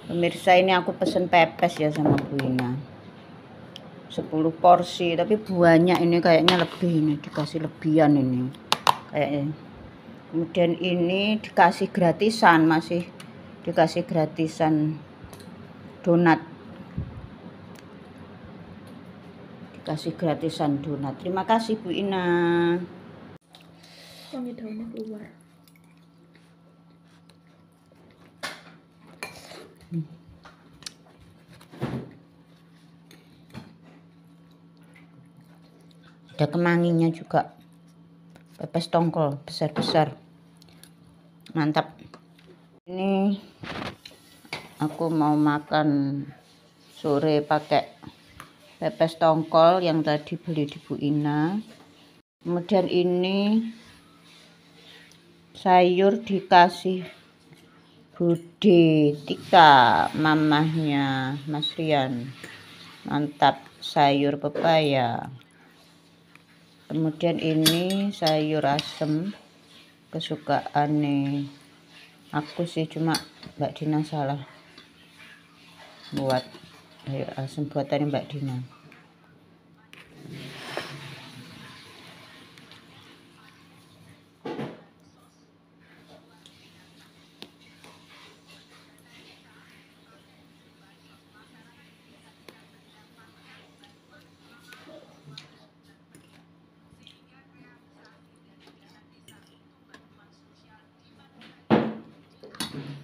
Pemirsa, ini aku pesen pepes ya sama Bu Ina. 10 porsi, tapi banyak ini, kayaknya lebih, ini dikasih lebihan ini kayaknya. Kemudian ini dikasih gratisan, masih dikasih gratisan donat. Dikasih gratisan donat. Terima kasih Bu Ina. Wangi daunnya keluar. Ada kemanginya juga. Pepes tongkol besar-besar. Mantap. Ini aku mau makan sore pakai pepes tongkol yang tadi beli di Bu Ina. Kemudian ini sayur dikasih Bude Tika, mamahnya Mas Rian. Mantap, sayur pepaya. Kemudian ini sayur asem kesukaan aku sih, cuma Mbak Dina salah buat sayur asem buatan Mbak Dina.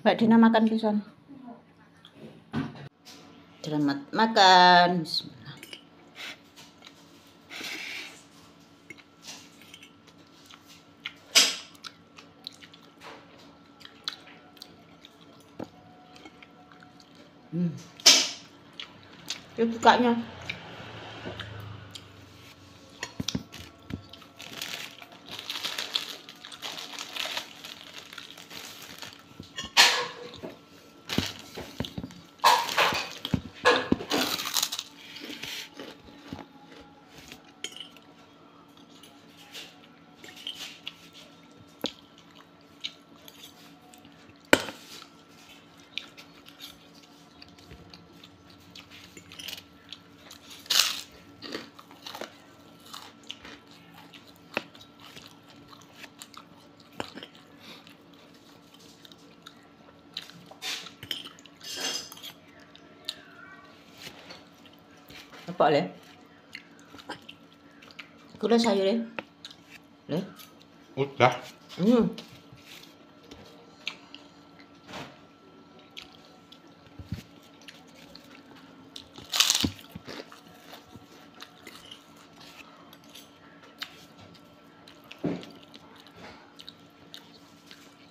Mbak Dina makan pisan. Selamat makan. Bismillah. Itu bukanya. Apa le? Kuda sayur le? Le? Udah.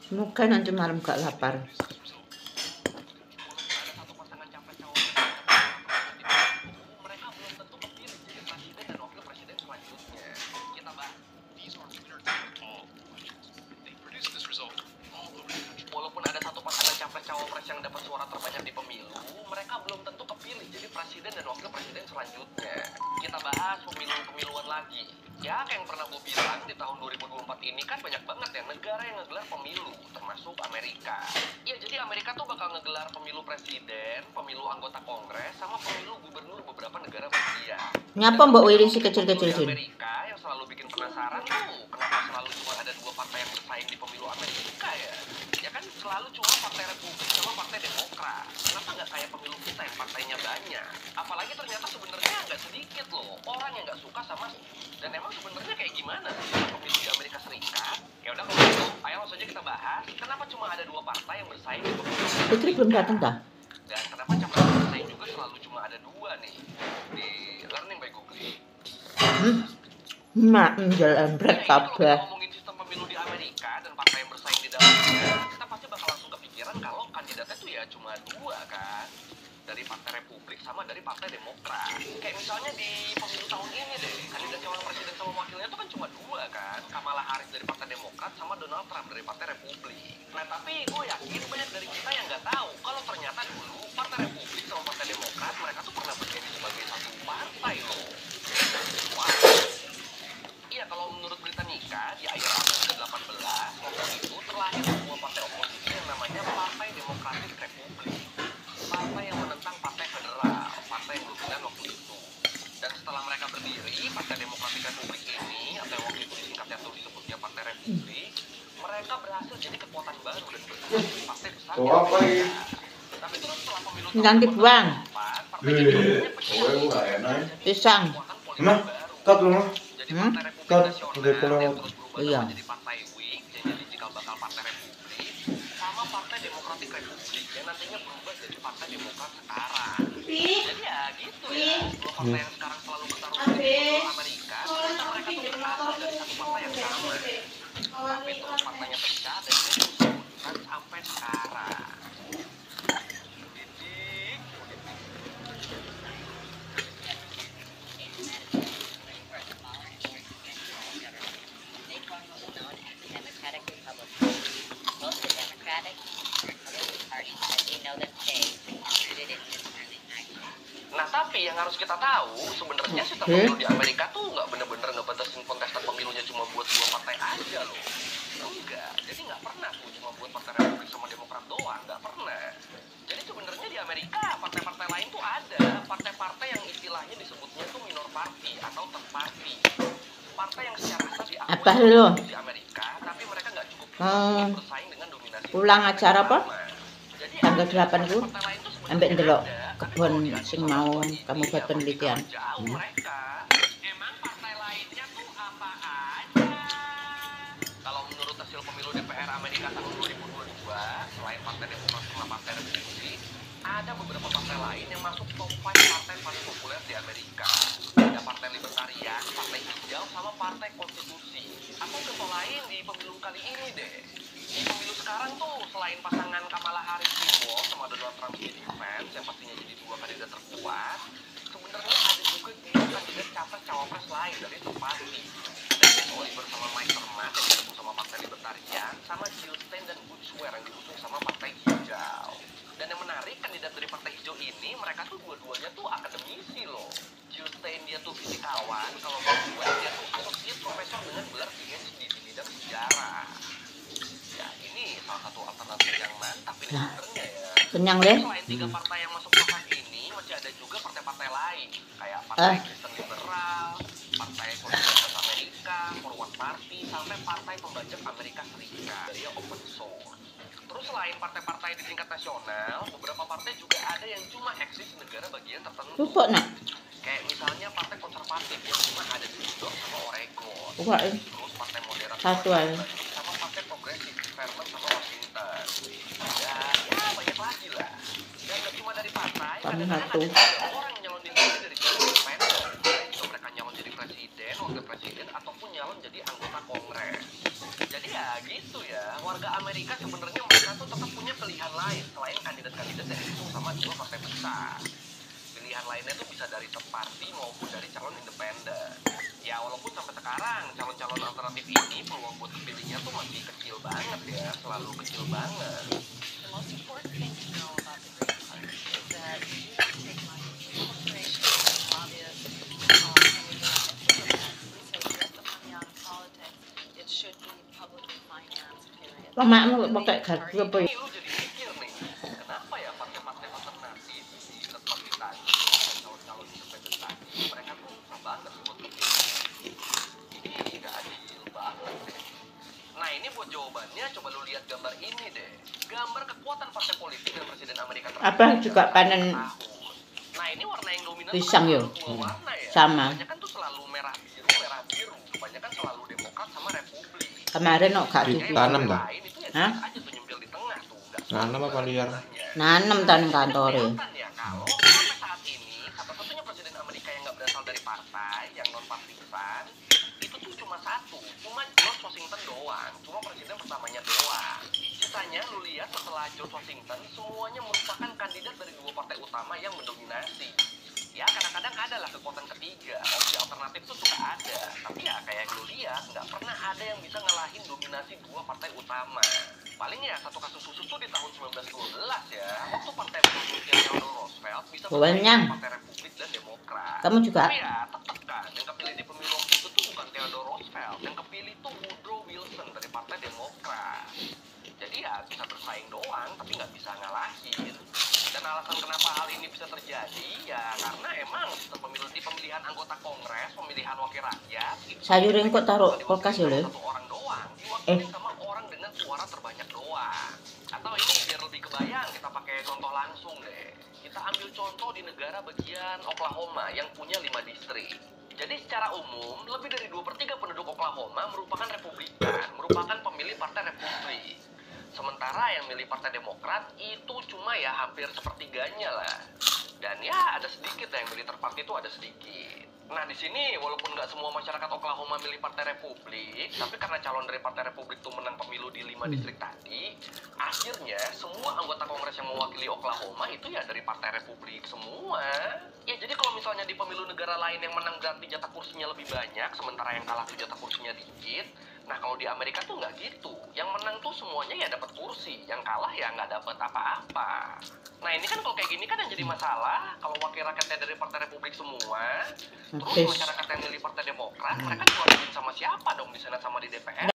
Semoga nanti malam gak lapar. Walaupun ada satu pasangan capres cawapres yang dapat suara terbanyak di pemilu, mereka belum tentu kepilih jadi presiden dan wakil presiden selanjutnya. Kita bahas pemilu-pemiluan lagi. Ya, kayak yang pernah gue bilang, di tahun 2024 ini kan banyak banget ya negara yang ngegelar pemilu, termasuk Amerika. Ya, jadi Amerika tuh bakal ngegelar pemilu presiden, pemilu anggota kongres, sama pemilu gubernur beberapa negara bagian. Nyapa Mbak Willy si kecil-kecil Di sini? Amerika yang selalu bikin penasaran tuh, kenapa selalu cuma ada dua partai yang bersaing di pemilu Amerika ya? Ya kan selalu cuma partai Republik sama partai Demokrat. Kenapa nggak kayak pemilu kita yang partainya banyak? Apalagi ternyata sebenarnya nggak sedikit loh orang yang nggak suka sama. Dan emang sebenarnya kayak gimana sih pemilu di Amerika Serikat? Ya udah kalau gitu, ayo langsung aja kita bahas. Kenapa cuma ada dua partai yang bersaing di pemilu? Putri belum datang dah. Dan kenapa capres bersaing juga selalu cuma ada dua nih di Learning by Google? Mak jalan berat Kalau kita kabeh. ngomongin sistem pemilu di Amerika dan partai yang bersaing di dalamnya, kita pasti bakal langsung kepikiran kalau kandidatnya tuh ya cuma dua kan, dari partai Republik sama dari partai Demokrat. Kayak misalnya di pemilu tahun ini deh, kandidat calon presiden sama wakilnya tuh kan cuma dua kan, Kamala Harris dari partai Demokrat sama Donald Trump dari partai Republik. Nah tapi gue yakin banyak dari kita yang nggak tahu kalau ternyata dulu partai Republik sama partai Demokrat mereka tuh pernah berdiri sebagai satu partai loh. Wah. Iya, kalau menurut Britannica, di akhir abad ke-18, waktu itu terlahir sebuah partai oposisi yang namanya Partai Demokratik Republik. partai yang menentang partai federal, partai yang dominan waktu itu. Dan setelah mereka berdiri, Partai Demokratik Republik ini, atau yang waktu itu disingkatnya tuh disebutnya Partai Republik, mereka berhasil jadi kekuatan baru dan berkembang jadi partai besar di Amerika. Tapi terus setelah pemilu Yang dibuang. partai ini punya Pisang. kekuatan politik baru. Cut lu mah. Jadi Partai Republik Cut. Nasional Udah pulang. yang terus berubah Iya. nama jadi Partai Whig, yang jadi cikal bakal Partai Republik, sama Partai Demokratik Republik yang nantinya berubah jadi Partai Demokrat sekarang. Jadi ya gitu ya, dua partai yang sekarang selalu bertarung di pemilu Amerika, ternyata mereka tuh berasal dari satu partai yang sama. Tapi terus partainya pecah dan ini terus bertahan sampai sekarang. Didik. Democratic Republican. Both the Democratic and Republican parties, as we know them today, included in this movement action. Nah tapi yang harus kita tahu sebenarnya sistem pemilu di Amerika tuh nggak bener-bener ngebatasin kontestan pemilunya cuma buat dua partai aja loh. Enggak, jadi nggak pernah tuh cuma buat Partai Republik sama Demokrat doang, nggak pernah. Jadi sebenarnya di Amerika partai-partai lain tuh ada, partai-partai yang istilahnya disebutnya tuh minor party atau third party. Partai yang secara sah diakui Apa lu? di Amerika, tapi mereka nggak cukup bersaing dengan dominasi. Pulang acara apa? Jadi Tanggal 8 ku partai lain tuh sebenarnya ambek ndelok ada, tapi kebun kalau di sing Amerika mau ini kamu buat penelitian. jauh mereka. Emang partai lainnya tuh apa aja? Kalau menurut hasil pemilu DPR Amerika tahun 2022, selain Partai Demokrat sama Partai Republik, ada beberapa partai lain yang masuk top 5 partai paling populer di Amerika. Ada Partai Libertarian, Partai Hijau, sama Partai Konstitusi. Atau contoh lain di pemilu kali ini deh. Di pemilu sekarang tuh, selain pasangan Kamala Harris sama Donald Trump jadi fans, yang pastinya jadi dua kandidat terkuat, sebenarnya ada juga dua kandidat capres-cawapres lain dari party. Ada Ted Oliver sama Mike Termas yang diusung sama Partai Libertarian, sama Jill Stein dan Butch Swear yang diusung sama Partai Hijau. Dan yang menarik, kandidat dari Partai Hijau ini, mereka tuh dua-duanya tuh akademisi loh. Jill Stein dia tuh fisikawan, kalau Butch Swear dia tuh associate profesor dengan gelar PhD di bidang sejarah. Ya ini salah satu alternatif yang mantap ini sebenarnya ya. Kenyang deh. Selain tiga partai yang masuk top 5 ini, masih ada juga partai-partai lain kayak Partai Kristen Liberal, Partai Konservatif Amerika, Forward Party, sampai Partai Pembajak Amerika Serikat, dari open source. Terus selain partai-partai di tingkat nasional, beberapa partai juga ada yang cuma eksis di negara bagian tertentu. Pupuk nak. Kayak misalnya Partai Konservatif yang cuma ada di New York sama Oregon. Pupuk Terus Partai Moderat satu aja. sama Partai Progresif di Vermont sama Washington. Ya banyak lagi lah. Dan gak cuma dari partai, Kami kadang-kadang satu. ada juga orang nyalonin diri dari jalur independen. Itu mereka nyalon jadi presiden, wakil presiden, ataupun nyalon jadi anggota kongres. Jadi ya gitu ya, warga Amerika sebenarnya mereka tuh tetap punya pilihan lain selain kandidat-kandidat yang diusung sama dua partai besar. Pilihan lainnya tuh bisa dari third party maupun dari calon independen. Ya walaupun sampai sekarang calon-calon alternatif ini peluang buat kepilihnya tuh masih kecil banget ya, selalu kecil banget. The most important thing to know about the Green Party is that we do not take money from corporations, lobbyists, anything like that. We say get the money out of politics. It should be publicly financed, period. Wah, makmu pakai gaji apa ya? Ini lu jadi mikir nih, kenapa ya partai-partai alternatif di tempat kita calon-calon independen tadi mereka tuh susah banget buat kepilih. Ini nggak adil banget deh. Nah ini buat jawabannya coba lu lihat gambar ini deh. Gambar kekuatan partai politik dan presiden Amerika terakhir. Abang juga panen tahun. Nah ini warna yang dominan pisang tuh yo. dua warna ya. Sama. Kebanyakan tuh selalu merah biru. Kebanyakan selalu Demokrat sama Republik. Kemarin kok gak cuci. Tanam dah. Hah? Nanam apa liar? Nanem tan kantore. Ya, kalau sampai saat ini satu-satunya presiden Amerika yang nggak berasal dari partai yang non partisan itu tuh cuma satu, cuma George Washington doang, cuma presiden pertamanya doang. Sisanya lu lihat setelah George Washington semuanya merupakan kandidat dari dua partai utama yang mendominasi. Ya kadang-kadang ada lah kekuatan ketiga, opsi alternatif tuh suka ada, tapi ya kayak lu lihat nggak pernah ada yang bisa ngalahin dominasi dua partai utama. Paling ya satu kasus khusus tuh di tahun 1912 ya, waktu partai Republikan Theodore Roosevelt bisa Kenyang. Partai Republik dan Demokrat. Kamu juga? Tapi ya tetap kan, yang kepilih di pemilu waktu itu tuh bukan Theodore Roosevelt, yang kepilih tuh Woodrow Wilson dari Partai Demokrat. Jadi ya bisa bersaing doang, tapi nggak bisa ngalahin. Dan alasan alasan kenapa hal ini bisa terjadi ya karena emang di pemilihan anggota Kongres, pemilihan wakil rakyat itu Sayur yang kok taruh kulkas ya, Le? satu orang doang, diwakili sama orang dengan suara terbanyak doang. Atau ini biar lebih kebayang, kita pakai contoh langsung deh. Kita ambil contoh di negara bagian Oklahoma yang punya 5 distrik. Jadi secara umum, lebih dari 2/3 penduduk Oklahoma merupakan Republikan, merupakan pemilih Partai Republik. Sementara yang milih Partai Demokrat itu cuma ya hampir sepertiganya lah. Dan ya ada sedikit yang milih third party itu ada sedikit. Nah di sini walaupun nggak semua masyarakat Oklahoma milih Partai Republik, tapi karena calon dari Partai Republik itu menang pemilu di 5 distrik tadi, akhirnya semua anggota Kongres yang mewakili Oklahoma itu ya dari Partai Republik semua. Ya jadi kalau misalnya di pemilu negara lain yang menang berarti jatah kursinya lebih banyak, sementara yang kalah tuh jatah kursinya dikit. Nah kalau di Amerika tuh nggak gitu, yang menang tuh semuanya ya dapat kursi, yang kalah ya nggak dapat apa-apa. Nah ini kan kalau kayak gini kan yang jadi masalah, kalau wakil rakyatnya dari Partai Republik semua, terus masyarakat yang milih Partai Demokrat, mereka diwakilin sama siapa dong di Senat sama di DPR?